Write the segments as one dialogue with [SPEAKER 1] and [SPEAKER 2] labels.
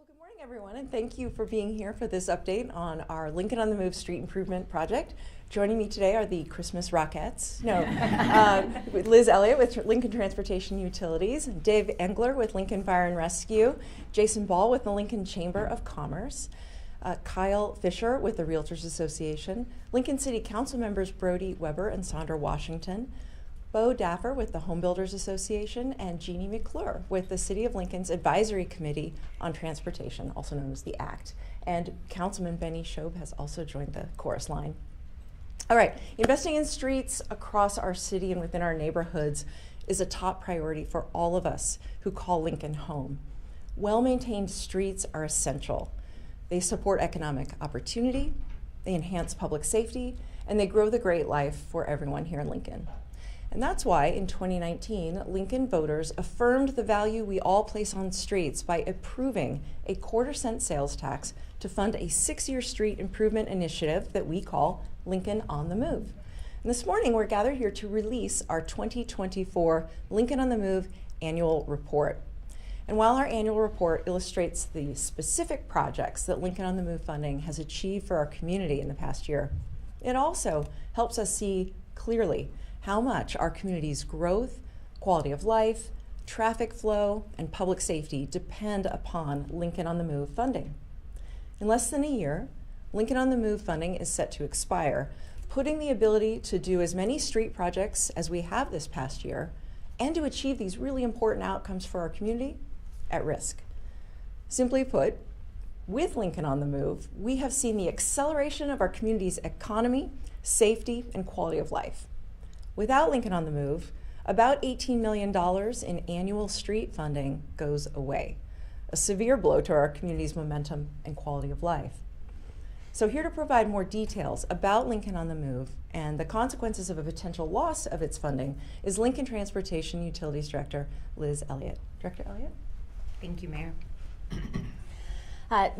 [SPEAKER 1] Well, good morning, everyone, and thank you for being here for this update on our Lincoln on the Move Street Improvement Project. Joining me today are the Christmas Rockettes. Liz Elliott with Lincoln Transportation Utilities, Dave Engler with Lincoln Fire and Rescue, Jason Ball with the Lincoln Chamber of Commerce, Kyle Fisher with the Realtors Association, Lincoln City Council members Brody Weber and Sandra Washington, Bo Daffer with the Home Builders Association, and Jeannie McClure with the City of Lincoln's Advisory Committee on Transportation, also known as the ACT. And Councilman Benny Shobe has also joined the chorus line. All right, investing in streets across our city and within our neighborhoods is a top priority for all of us who call Lincoln home. Well-maintained streets are essential. They support economic opportunity, they enhance public safety, and they grow the great life for everyone here in Lincoln. And that's why in 2019, Lincoln voters affirmed the value we all place on streets by approving a quarter-cent sales tax to fund a 6-year street improvement initiative that we call Lincoln on the Move. And this morning, we're gathered here to release our 2024 Lincoln on the Move annual report. And while our annual report illustrates the specific projects that Lincoln on the Move funding has achieved for our community in the past year, it also helps us see clearly how much our community's growth, quality of life, traffic flow, and public safety depend upon Lincoln on the Move funding. In less than a year, Lincoln on the Move funding is set to expire, putting the ability to do as many street projects as we have this past year and to achieve these really important outcomes for our community at risk. Simply put, with Lincoln on the Move, we have seen the acceleration of our community's economy, safety, and quality of life. Without Lincoln on the Move, about $18 million in annual street funding goes away, a severe blow to our community's momentum and quality of life. So here to provide more details about Lincoln on the Move and the consequences of a potential loss of its funding is Lincoln Transportation Utilities Director Liz Elliott. Director Elliott?
[SPEAKER 2] Thank you, Mayor.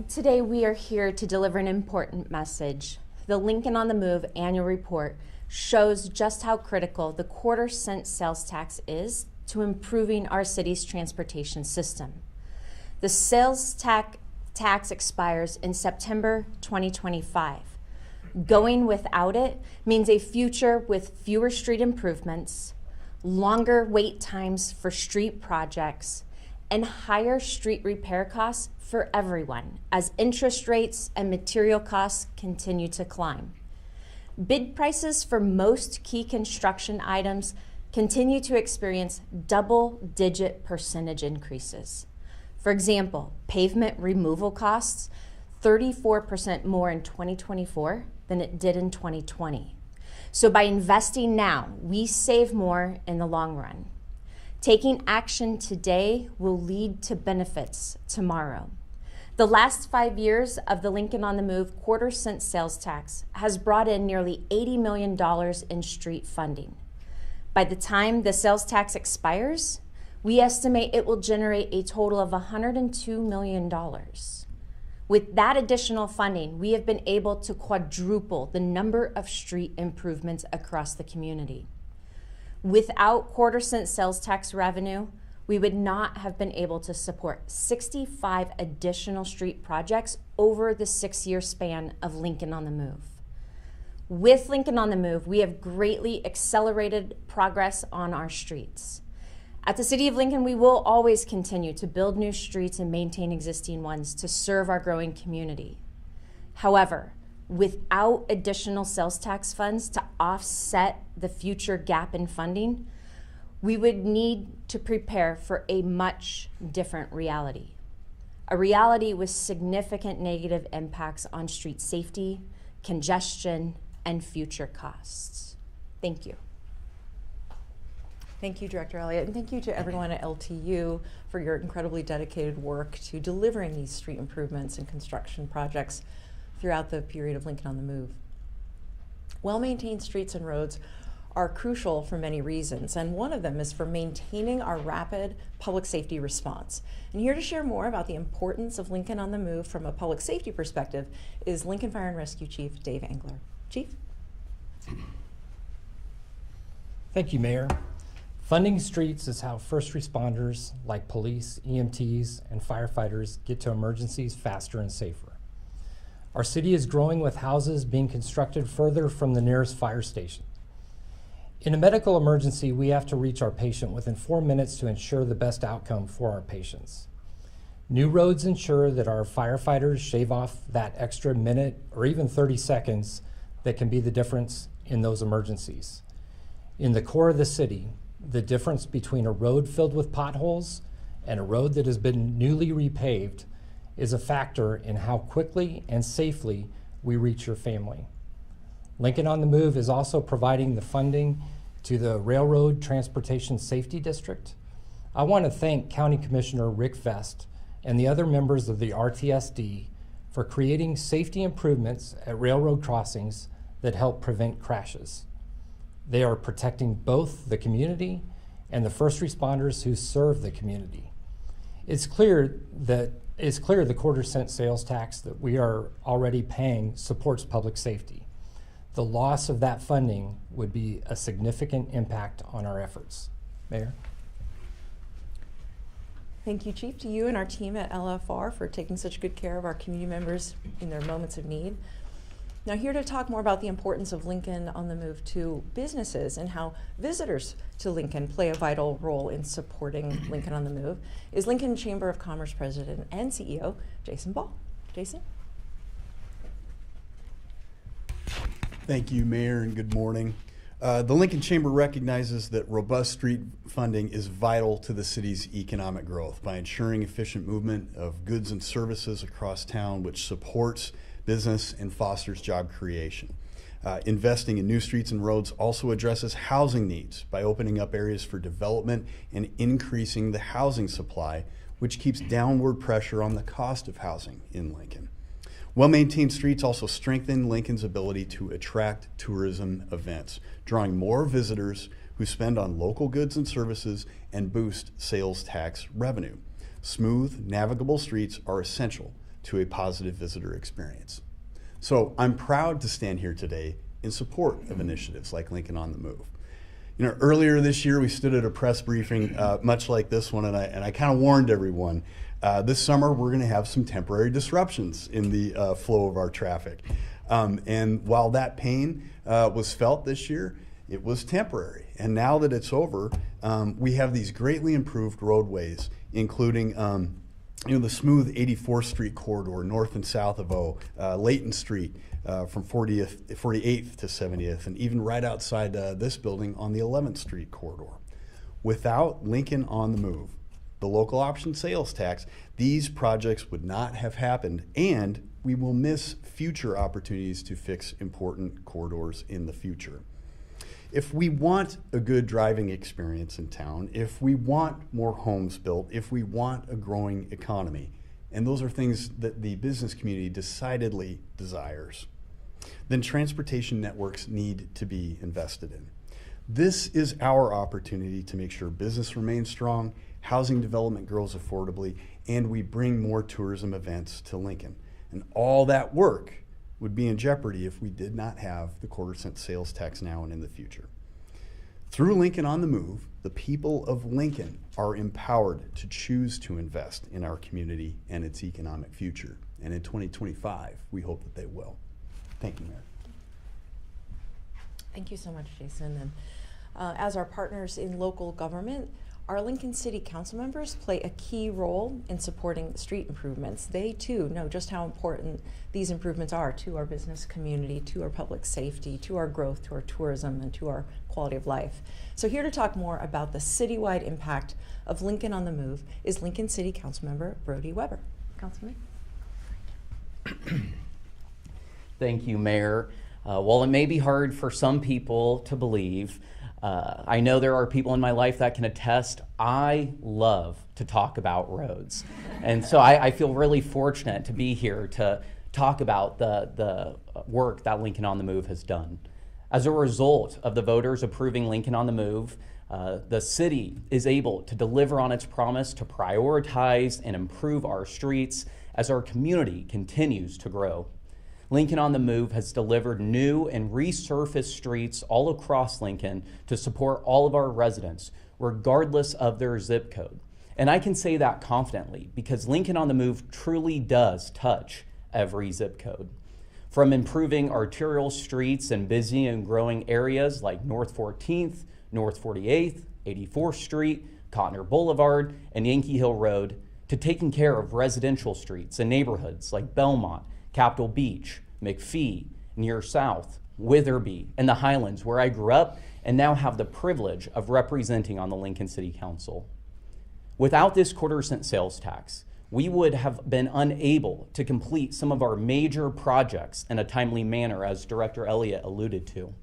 [SPEAKER 2] Today we are here to deliver an important message. The Lincoln on the Move annual report shows just how critical the quarter-cent sales tax is to improving our city's transportation system. The sales tax expires in September 2025. Going without it means a future with fewer street improvements, longer wait times for street projects, and higher street repair costs for everyone as interest rates and material costs continue to climb. Bid prices for most key construction items continue to experience double-digit percentage increases. For example, pavement removal costs 34% more in 2024 than it did in 2020. So by investing now, we save more in the long run. Taking action today will lead to benefits tomorrow. The last 5 years of the Lincoln on the Move quarter-cent sales tax has brought in nearly $80 million in street funding. By the time the sales tax expires, we estimate it will generate a total of $102 million. With that additional funding, we have been able to quadruple the number of street improvements across the community. Without quarter-cent sales tax revenue, we would not have been able to support 65 additional street projects over the 6-year span of Lincoln on the Move. With Lincoln on the Move, we have greatly accelerated progress on our streets. At the City of Lincoln, we will always continue to build new streets and maintain existing ones to serve our growing community. However, without additional sales tax funds to offset the future gap in funding, we would need to prepare for a much different reality. A reality with significant negative impacts on street safety, congestion, and future costs. Thank you.
[SPEAKER 1] Thank you, Director Elliott, and thank you to everyone at LTU for your incredibly dedicated work to delivering these street improvements and construction projects throughout the period of Lincoln on the Move. Well-maintained streets and roads are crucial for many reasons, and one of them is for maintaining our rapid public safety response. And here to share more about the importance of Lincoln on the Move from a public safety perspective is Lincoln Fire and Rescue Chief Dave Engler. Chief?
[SPEAKER 3] Thank you, Mayor. Funding streets is how first responders like police, EMTs, and firefighters get to emergencies faster and safer. Our city is growing with houses being constructed further from the nearest fire station. In a medical emergency, we have to reach our patient within 4 minutes to ensure the best outcome for our patients. New roads ensure that our firefighters shave off that extra minute or even 30 seconds that can be the difference in those emergencies. In the core of the city, the difference between a road filled with potholes and a road that has been newly repaved is a factor in how quickly and safely we reach your family. Lincoln on the Move is also providing the funding to the Railroad Transportation Safety District. I want to thank County Commissioner Rick Vest and the other members of the RTSD for creating safety improvements at railroad crossings that help prevent crashes. They are protecting both the community and the first responders who serve the community. It's clear the quarter-cent sales tax that we are already paying supports public safety. The loss of that funding would be a significant impact on our efforts. Mayor?
[SPEAKER 1] Thank you, Chief, to you and our team at LFR for taking such good care of our community members in their moments of need. Now, here to talk more about the importance of Lincoln on the Move to businesses and how visitors to Lincoln play a vital role in supporting Lincoln on the Move is Lincoln Chamber of Commerce President and CEO, Jason Ball. Jason?
[SPEAKER 4] Thank you, Mayor, and good morning. The Lincoln Chamber recognizes that robust street funding is vital to the city's economic growth by ensuring efficient movement of goods and services across town, which supports business and fosters job creation. Investing in new streets and roads also addresses housing needs by opening up areas for development and increasing the housing supply, which keeps downward pressure on the cost of housing in Lincoln. Well-maintained streets also strengthen Lincoln's ability to attract tourism events, drawing more visitors who spend on local goods and services and boost sales tax revenue. Smooth, navigable streets are essential to a positive visitor experience. So I'm proud to stand here today in support of initiatives like Lincoln on the Move. You know, earlier this year we stood at a press briefing much like this one, and I kind of warned everyone. This summer, we're going to have some temporary disruptions in the flow of our traffic. And while that pain was felt this year, it was temporary. And now that it's over, we have these greatly improved roadways, including the smooth 84th Street corridor, north and south of O, Layton Street from 48th to 70th, and even right outside this building on the 11th Street corridor. Without Lincoln on the Move, the local option sales tax, these projects would not have happened, and we will miss future opportunities to fix important corridors in the future. If we want a good driving experience in town, if we want more homes built, if we want a growing economy, and those are things that the business community decidedly desires, then transportation networks need to be invested in. This is our opportunity to make sure business remains strong, housing development grows affordably, and we bring more tourism events to Lincoln. And all that work would be in jeopardy if we did not have the quarter-cent sales tax now and in the future. Through Lincoln on the Move, the people of Lincoln are empowered to choose to invest in our community and its economic future. And in 2025, we hope that they will. Thank you, Mayor.
[SPEAKER 1] Thank you so much, Jason. And as our partners in local government, our Lincoln City Council members play a key role in supporting street improvements. They too know just how important these improvements are to our business community, to our public safety, to our growth, to our tourism, and to our quality of life. So here to talk more about the citywide impact of Lincoln on the Move is Lincoln City Councilmember Brody Weber. Councilman.
[SPEAKER 5] Thank you, Mayor. While it may be hard for some people to believe, I know there are people in my life that can attest. I love to talk about roads. And so I feel really fortunate to be here to talk about the work that Lincoln on the Move has done. As a result of the voters approving Lincoln on the Move, the city is able to deliver on its promise to prioritize and improve our streets as our community continues to grow. Lincoln on the Move has delivered new and resurfaced streets all across Lincoln to support all of our residents, regardless of their zip code. And I can say that confidently because Lincoln on the Move truly does touch every zip code. From improving arterial streets in busy and growing areas like North 14th, North 48th, 84th Street, Cotner Boulevard, and Yankee Hill Road, to taking care of residential streets and neighborhoods like Belmont, Capitol Beach, McPhee, Near South, Witherby, and the Highlands, where I grew up and now have the privilege of representing on the Lincoln City Council. Without this quarter-cent sales tax, we would have been unable to complete some of our major projects in a timely manner, as Director Elliott alluded to.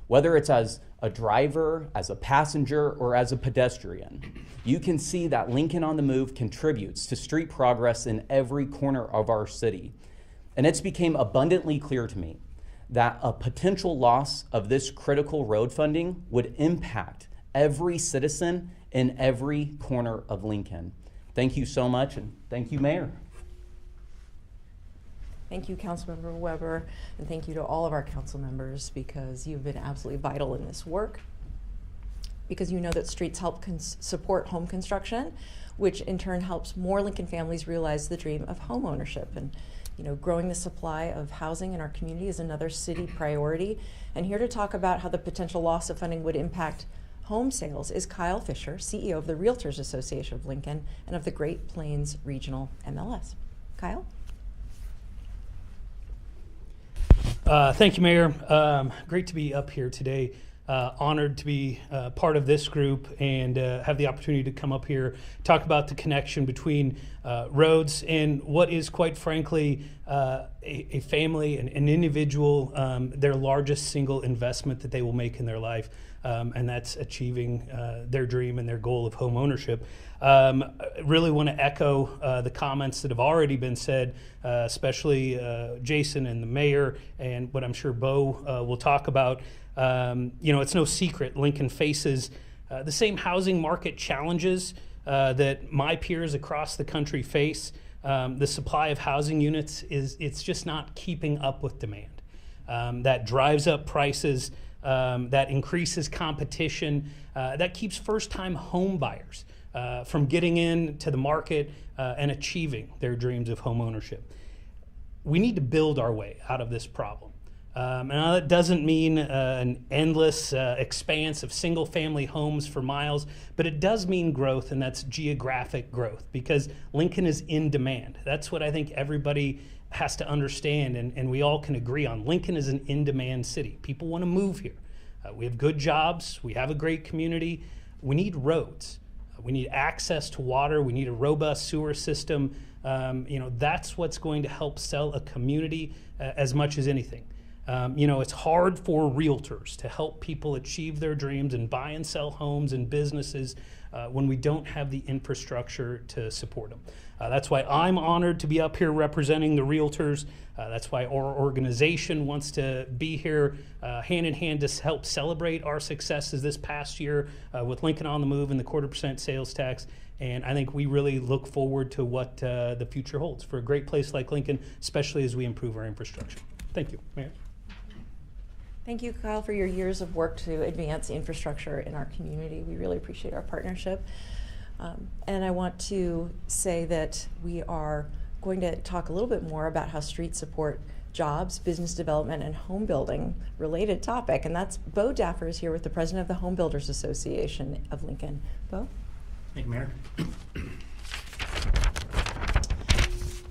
[SPEAKER 5] Whether it's as a driver, as a passenger, or as a pedestrian, you can see that Lincoln on the Move contributes to street progress in every corner of our city. And it's became abundantly clear to me that a potential loss of this critical road funding would impact every citizen in every corner of Lincoln. Thank you so much, and thank you, Mayor.
[SPEAKER 1] Thank you, Councilmember Weber, and thank you to all of our council members because you've been absolutely vital in this work, because you know that streets help support home construction, which in turn helps more Lincoln families realize the dream of home ownership. And growing the supply of housing in our community is another city priority. And here to talk about how the potential loss of funding would impact home sales is Kyle Fisher, CEO of the Realtors Association of Lincoln and of the Great Plains Regional MLS. Kyle?
[SPEAKER 6] Thank you, Mayor. Great to be up here today. Honored to be part of this group and have the opportunity to come up here, talk about the connection between roads and what is, quite frankly, a family, an individual, their largest single investment that they will make in their life, and that's achieving their dream and their goal of home ownership. Really want to echo the comments that have already been said, especially Jason and the mayor, and what I'm sure Bo will talk about. It's no secret Lincoln faces the same housing market challenges that my peers across the country face. The supply of housing units it's just not keeping up with demand. That drives up prices, that increases competition, that keeps first-time home buyers from getting into the market and achieving their dreams of home ownership. We need to build our way out of this problem. And that doesn't mean an endless expanse of single-family homes for miles, but it does mean growth, and that's geographic growth, because Lincoln is in demand. That's what I think everybody has to understand, and we all can agree on. Lincoln is an in-demand city. People want to move here. We have good jobs. We have a great community. We need roads. We need access to water. We need a robust sewer system. That's what's going to help sell a community as much as anything. It's hard for realtors to help people achieve their dreams and buy and sell homes and businesses when we don't have the infrastructure to support them. That's why I'm honored to be up here representing the realtors. That's why our organization wants to be here hand in hand to help celebrate our successes this past year with Lincoln on the Move and the 0.25% sales tax. And I think we really look forward to what the future holds for a great place like Lincoln, especially as we improve our infrastructure. Thank you, Mayor.
[SPEAKER 1] Thank you, Kyle, for your years of work to advance infrastructure in our community. We really appreciate our partnership. And I want to say that we are going to talk a little bit more about how streets support jobs, business development, and home building related topic. And that's Bo Daffer is here with the president of the Home Builders Association of Lincoln. Bo?
[SPEAKER 7] Thank you, Mayor.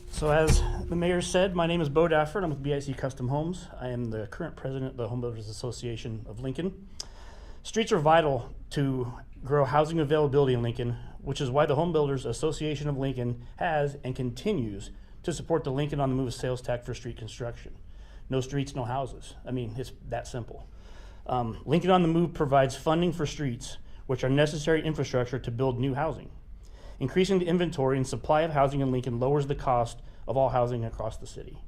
[SPEAKER 7] So as the mayor said, my name is Bo Dafford. I'm with BIC Custom Homes. I am the current president of the Home Builders Association of Lincoln. Streets are vital to grow housing availability in Lincoln, which is why the Home Builders Association of Lincoln has and continues to support the Lincoln on the Move sales tax for street construction. No streets, no houses. I mean, it's that simple. Lincoln on the Move provides funding for streets, which are necessary infrastructure to build new housing. Increasing the inventory and supply of housing in Lincoln lowers the cost of all housing across the city.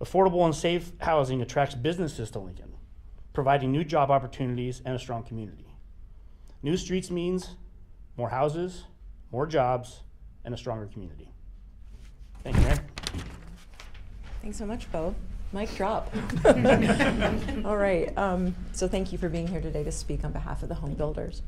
[SPEAKER 7] Affordable and safe housing attracts businesses to Lincoln, providing new job opportunities and a strong community. New streets means more houses, more jobs, and a stronger community. Thank you, Mayor.
[SPEAKER 1] Thanks so much, Bo. Mic drop. All right, so thank you for being here today to speak on behalf of the home builders.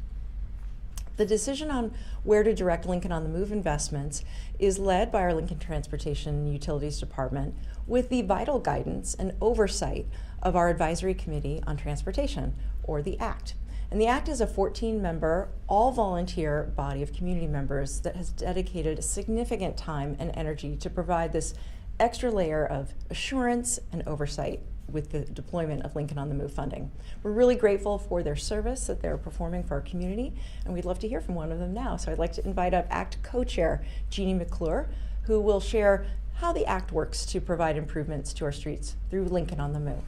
[SPEAKER 1] The decision on where to direct Lincoln on the Move investments is led by our Lincoln Transportation and Utilities Department with the vital guidance and oversight of our Advisory Committee on Transportation, or the ACT. And the ACT is a 14-member, all-volunteer body of community members that has dedicated significant time and energy to provide this extra layer of assurance and oversight with the deployment of Lincoln on the Move funding. We're really grateful for their service that they're performing for our community, and we'd love to hear from one of them now. So I'd like to invite up ACT co-chair Jeannie McClure, who will share how the ACT works to provide improvements to our streets through Lincoln on the Move.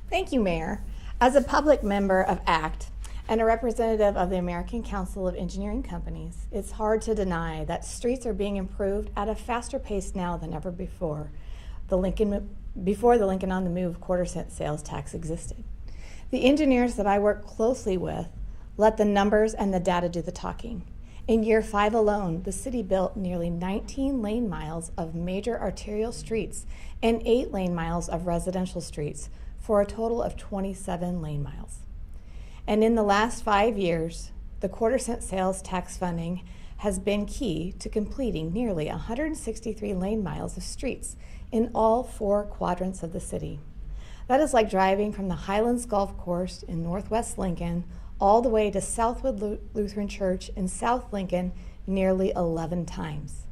[SPEAKER 8] Thank you, Mayor. As a public member of ACT and a representative of the American Council of Engineering Companies, it's hard to deny that streets are being improved at a faster pace now than ever before the Lincoln on the Move quarter-cent sales tax existed. The engineers that I work closely with let the numbers and the data do the talking. In year 5 alone, the city built nearly 19 lane miles of major arterial streets and 8 lane miles of residential streets for a total of 27 lane miles. And in the last 5 years, the quarter-cent sales tax funding has been key to completing nearly 163 lane miles of streets in all 4 quadrants of the city. That is like driving from the Highlands Golf Course in Northwest Lincoln all the way to Southwood Lutheran Church in South Lincoln nearly 11 times.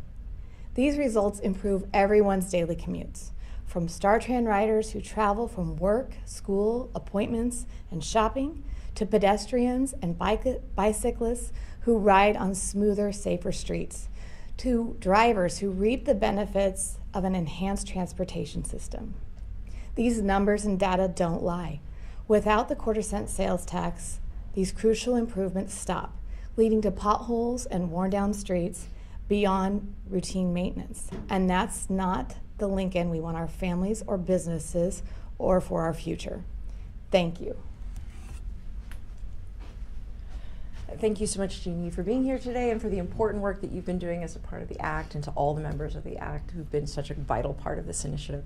[SPEAKER 8] These results improve everyone's daily commutes, from StarTran riders who travel from work, school, appointments, and shopping, to pedestrians and bicyclists who ride on smoother, safer streets, to drivers who reap the benefits of an enhanced transportation system. These numbers and data don't lie. Without the quarter-cent sales tax, these crucial improvements stop, leading to potholes and worn-down streets beyond routine maintenance. And that's not the Lincoln we want our families or businesses or for our future. Thank you.
[SPEAKER 1] Thank you so much, Jeannie, for being here today and for the important work that you've been doing as a part of the ACT, and to all the members of the ACT who've been such a vital part of this initiative.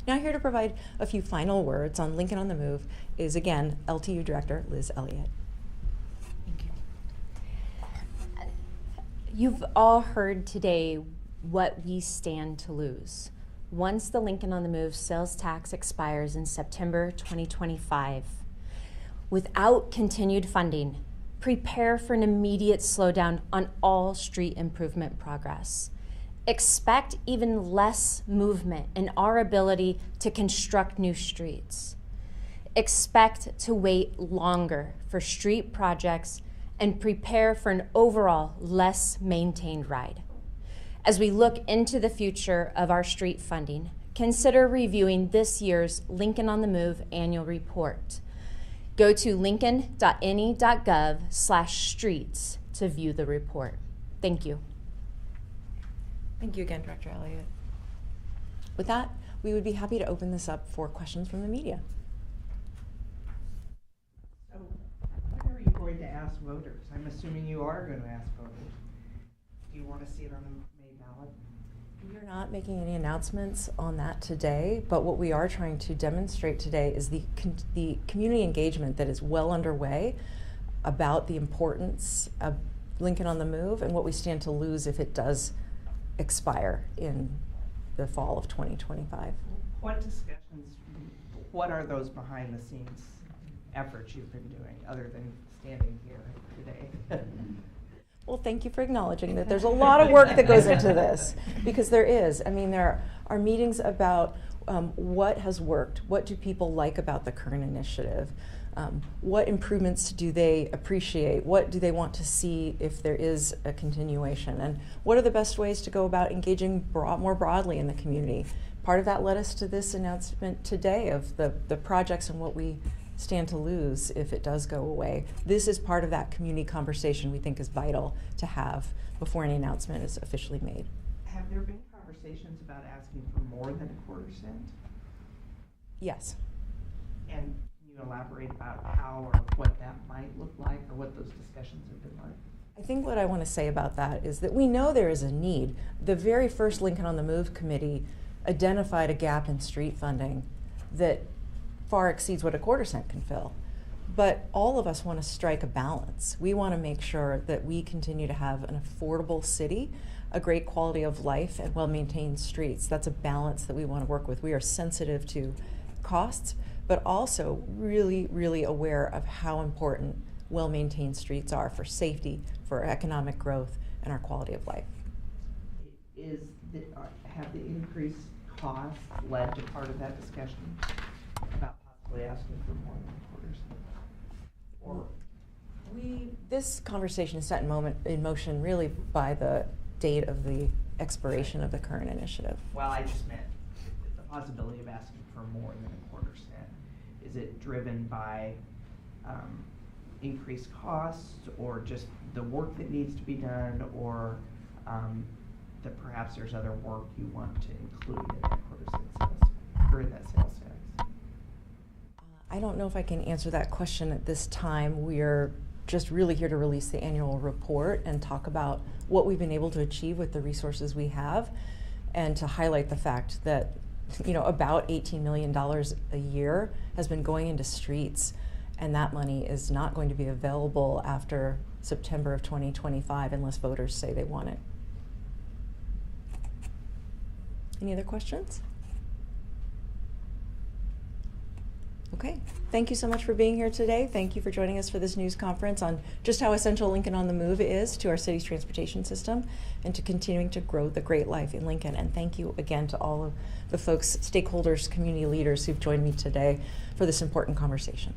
[SPEAKER 1] Now here to provide a few final words on Lincoln on the Move is, again, LTU Director Liz Elliott.
[SPEAKER 2] Thank you. You've all heard today what we stand to lose. Once the Lincoln on the Move sales tax expires in September 2025, without continued funding, prepare for an immediate slowdown on all street improvement progress. Expect even less movement in our ability to construct new streets. Expect to wait longer for street projects and prepare for an overall less maintained ride. As we look into the future of our street funding, consider reviewing this year's Lincoln on the Move annual report. Go to lincoln.ne.gov/streets to view the report. Thank you.
[SPEAKER 1] Thank you again, Director Elliott. With that, we would be happy to open this up for questions from the media.
[SPEAKER 9] So, what are you going to ask voters? I'm assuming you are going to ask voters. Do you want to see it on the May ballot?
[SPEAKER 1] We are not making any announcements on that today, but what we are trying to demonstrate today is the community engagement that is well underway about the importance of Lincoln on the Move and what we stand to lose if it does expire in the fall of 2025.
[SPEAKER 9] What discussions, what are those behind the scenes efforts you've been doing other than standing here today?
[SPEAKER 1] Well, thank you for acknowledging that there's a lot of work that goes into this, because there is. I mean, there are meetings about what has worked, what do people like about the current initiative, what improvements do they appreciate, what do they want to see if there is a continuation, and what are the best ways to go about engaging more broadly in the community. Part of that led us to this announcement today of the projects and what we stand to lose if it does go away. This is part of that community conversation we think is vital to have before any announcement is officially made.
[SPEAKER 9] Have there been conversations about asking for more than a quarter cent?
[SPEAKER 1] Yes.
[SPEAKER 9] And can you elaborate about how or what that might look like, or what those discussions have been like?
[SPEAKER 1] I think what I want to say about that is that we know there is a need. The very first Lincoln on the Move committee identified a gap in street funding that far exceeds what a quarter cent can fill. But all of us want to strike a balance. We want to make sure that we continue to have an affordable city, a great quality of life, and well-maintained streets. That's a balance that we want to work with. We are sensitive to costs, but also really, really aware of how important well-maintained streets are for safety, for economic growth, and our quality of life.
[SPEAKER 9] Have the increased costs led to part of that discussion about possibly asking for more than quarters? Or
[SPEAKER 1] This conversation is set in motion really by the date of the expiration of the current initiative.
[SPEAKER 9] well, I just meant the possibility of asking for more than a quarter cent. Is it driven by increased costs, or just the work that needs to be done, or that perhaps there's other work you want to include in that quarter cent sales, or in that sales tax?
[SPEAKER 1] I don't know if I can answer that question at this time. We're just really here to release the annual report and talk about what we've been able to achieve with the resources we have, and to highlight the fact that about $18 million a year has been going into streets, and that money is not going to be available after September of 2025 unless voters say they want it. Any other questions? Okay, thank you so much for being here today. Thank you for joining us for this news conference on just how essential Lincoln on the Move is to our city's transportation system and to continuing to grow the great life in Lincoln. And thank you again to all of the folks, stakeholders, community leaders who've joined me today for this important conversation.